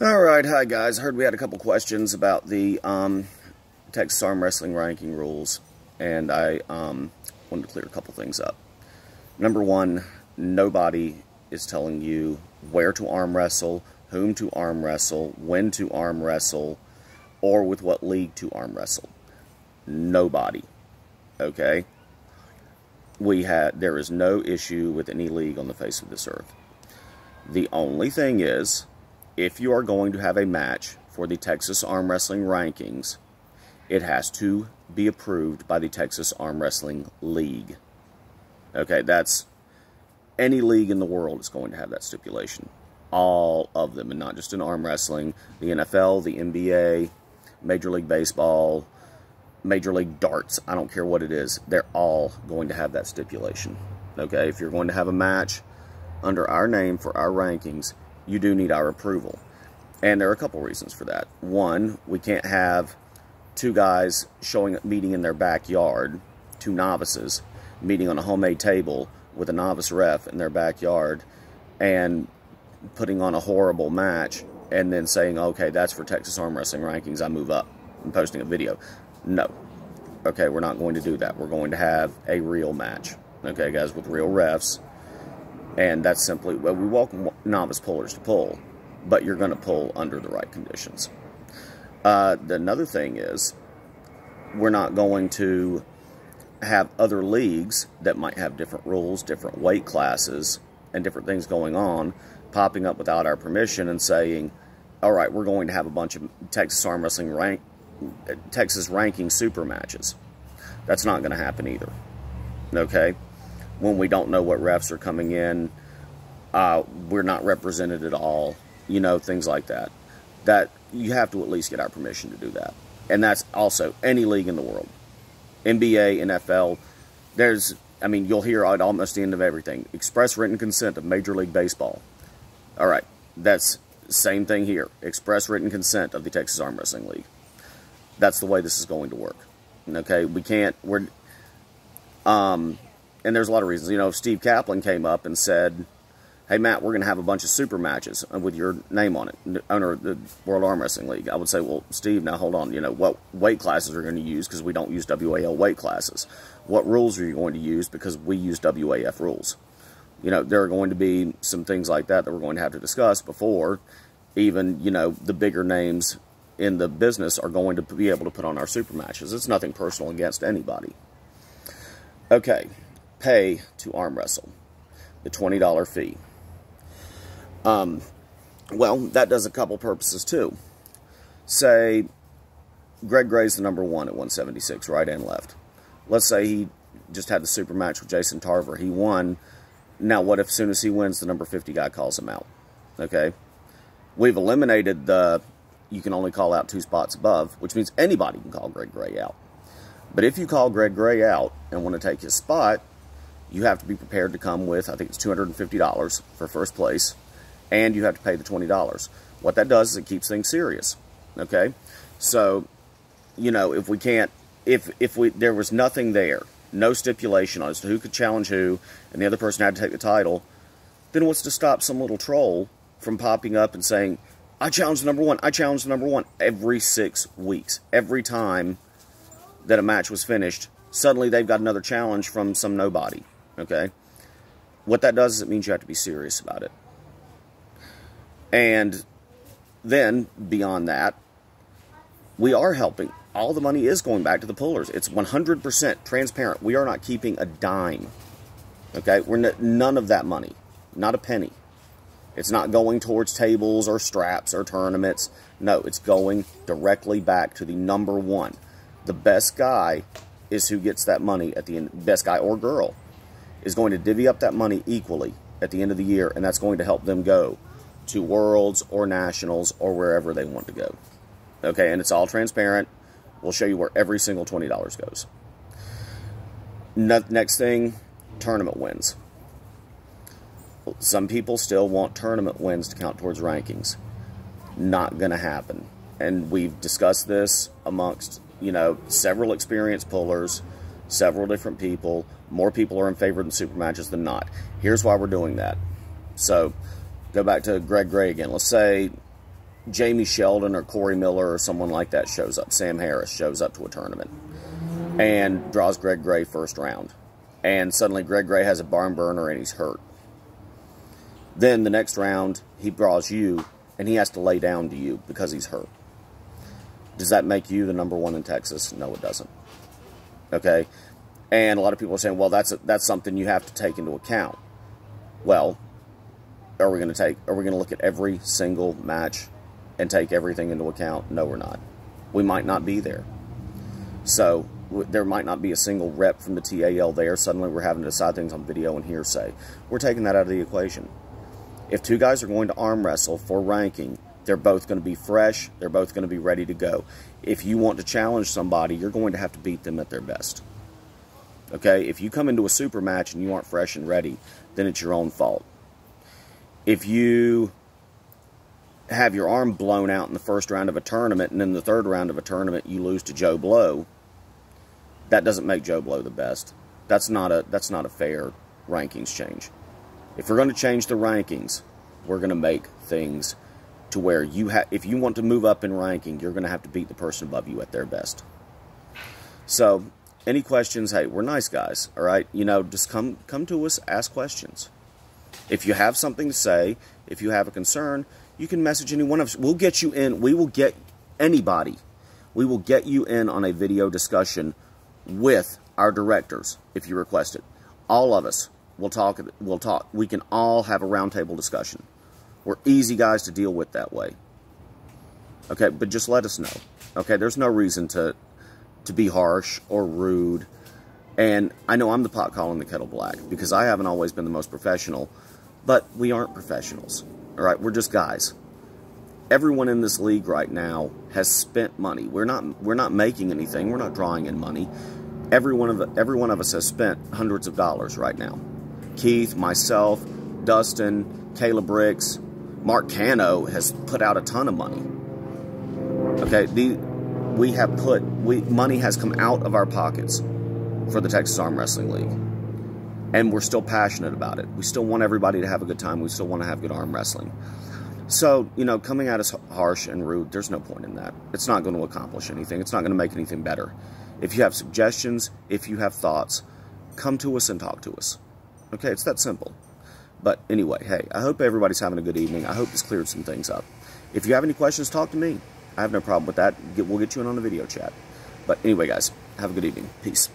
Alright, hi guys. I heard we had a couple questions about the Texas Armwrestling Ranking rules, and I wanted to clear a couple things up. Number one, nobody is telling you where to arm wrestle, whom to arm wrestle, when to arm wrestle, or with what league to arm wrestle. Nobody. Okay? There is no issue with any league on the face of this earth. The only thing is, if you are going to have a match for the Texas Armwrestling Rankings, it has to be approved by the Texas Armwrestling League. Okay, that's any league in the world is going to have that stipulation. All of them, and not just in arm wrestling. The NFL, the NBA, Major League Baseball, Major League Darts, I don't care what it is, they're all going to have that stipulation. Okay, if you're going to have a match under our name for our rankings, you do need our approval. And there are a couple reasons for that. One, we can't have two guys meeting in their backyard, two novices, meeting on a homemade table with a novice ref in their backyard and putting on a horrible match and then saying, okay, that's for Texas Armwrestling Rankings, I move up, and posting a video. No. Okay, we're not going to do that. We're going to have a real match. Okay, guys, with real refs. And that's simply, well, we welcome novice pullers to pull, but you're going to pull under the right conditions. Another thing is, we're not going to have other leagues that might have different rules, different weight classes, and different things going on, popping up without our permission and saying, all right, we're going to have a bunch of Texas ranking super matches. That's not going to happen either. Okay? When we don't know what refs are coming in, we're not represented at all, you know, things like that. That you have to at least get our permission to do that. And that's also any league in the world. NBA, NFL, you'll hear at almost the end of everything. Express written consent of Major League Baseball. All right, that's the same thing here. Express written consent of the Texas Arm Wrestling League. That's the way this is going to work. Okay, and there's a lot of reasons. You know, if Steve Kaplan came up and said, hey, Matt, we're going to have a bunch of super matches with your name on it, owner of the World Arm Wrestling League, I would say, well, Steve, now hold on. You know, what weight classes are going to use because we don't use WAL weight classes? What rules are you going to use because we use WAF rules? You know, there are going to be some things like that that we're going to have to discuss before even, you know, the bigger names in the business are going to be able to put on our super matches. It's nothing personal against anybody. Okay. Pay to arm wrestle, the $20 fee. Well, that does a couple purposes too. Say Greg Gray's the number one at 176, right and left. Let's say he just had the super match with Jason Tarver. He won. Now, what if as soon as he wins, the number 50 guy calls him out? Okay, we've eliminated you can only call out 2 spots above, which means anybody can call Greg Gray out. But if you call Greg Gray out and want to take his spot, you have to be prepared to come with, I think it's $250 for first place, and you have to pay the $20. What that does is it keeps things serious, okay? So, you know, if there was nothing there, no stipulation as to who could challenge who, and the other person had to take the title, then what's to stop some little troll from popping up and saying, I challenge the number one, I challenge the number one, every 6 weeks. Every time that a match was finished, suddenly they've got another challenge from some nobody. Okay? What that does is it means you have to be serious about it. And then, beyond that, we are helping. All the money is going back to the pullers. It's 100% transparent. We are not keeping a dime. Okay? None of that money. Not a penny. It's not going towards tables or straps or tournaments. No, it's going directly back to the number one. The best guy is who gets that money at the end. Best guy or girl is going to divvy up that money equally at the end of the year, and that's going to help them go to Worlds or Nationals or wherever they want to go. Okay, and it's all transparent. We'll show you where every single $20 goes. Next thing, tournament wins. Some people still want tournament wins to count towards rankings. Not going to happen. And we've discussed this amongst, you know, several experienced pullers, several different people. More people are in favor of the super matches than not. Here's why we're doing that. So, go back to Greg Gray again. Let's say Jamie Sheldon or Corey Miller or someone like that shows up. Sam Harris shows up to a tournament and draws Greg Gray first round. And suddenly Greg Gray has a barn burner and he's hurt. Then the next round, he draws you and he has to lay down to you because he's hurt. Does that make you the #1 in Texas? No, it doesn't. Okay? And a lot of people are saying, well, that's something you have to take into account. Well, are we going to look at every single match and take everything into account? No, we're not. We might not be there. So there might not be a single rep from the TAL there. Suddenly we're having to decide things on video and hearsay. We're taking that out of the equation. If two guys are going to arm wrestle for ranking, they're both going to be fresh. They're both going to be ready to go. If you want to challenge somebody, you're going to have to beat them at their best. Okay? If you come into a super match and you aren't fresh and ready, then it's your own fault. If you have your arm blown out in the first round of a tournament and in the third round of a tournament you lose to Joe Blow, that doesn't make Joe Blow the best. That's not a fair rankings change. If we're going to change the rankings, we're going to make things to where if you want to move up in ranking, you're going to have to beat the person above you at their best. So, any questions? Hey, we're nice guys, all right? You know, just come to us, ask questions. If you have something to say, if you have a concern, you can message any one of us. We'll get you in. We will get anybody. We will get you in on a video discussion with our directors if you request it. All of us will talk. We can all have a roundtable discussion. We're easy guys to deal with that way. Okay, but just let us know. Okay, there's no reason to be harsh or rude. And I know I'm the pot calling the kettle black because I haven't always been the most professional, but we aren't professionals. All right, we're just guys. Everyone in this league right now has spent money. We're not making anything. We're not drawing in money. Every one of us has spent hundreds of dollars right now. Keith, myself, Dustin, Caleb Bricks, Mark Cano has put out a ton of money. Okay, money has come out of our pockets for the Texas Arm Wrestling League. And we're still passionate about it. We still want everybody to have a good time. We still want to have good arm wrestling. So, you know, coming at us harsh and rude, there's no point in that. It's not going to accomplish anything. It's not going to make anything better. If you have suggestions, if you have thoughts, come to us and talk to us. Okay, it's that simple. But anyway, hey, I hope everybody's having a good evening. I hope this cleared some things up. If you have any questions, talk to me. I have no problem with that. We'll get you in on the video chat. But anyway, guys, have a good evening. Peace.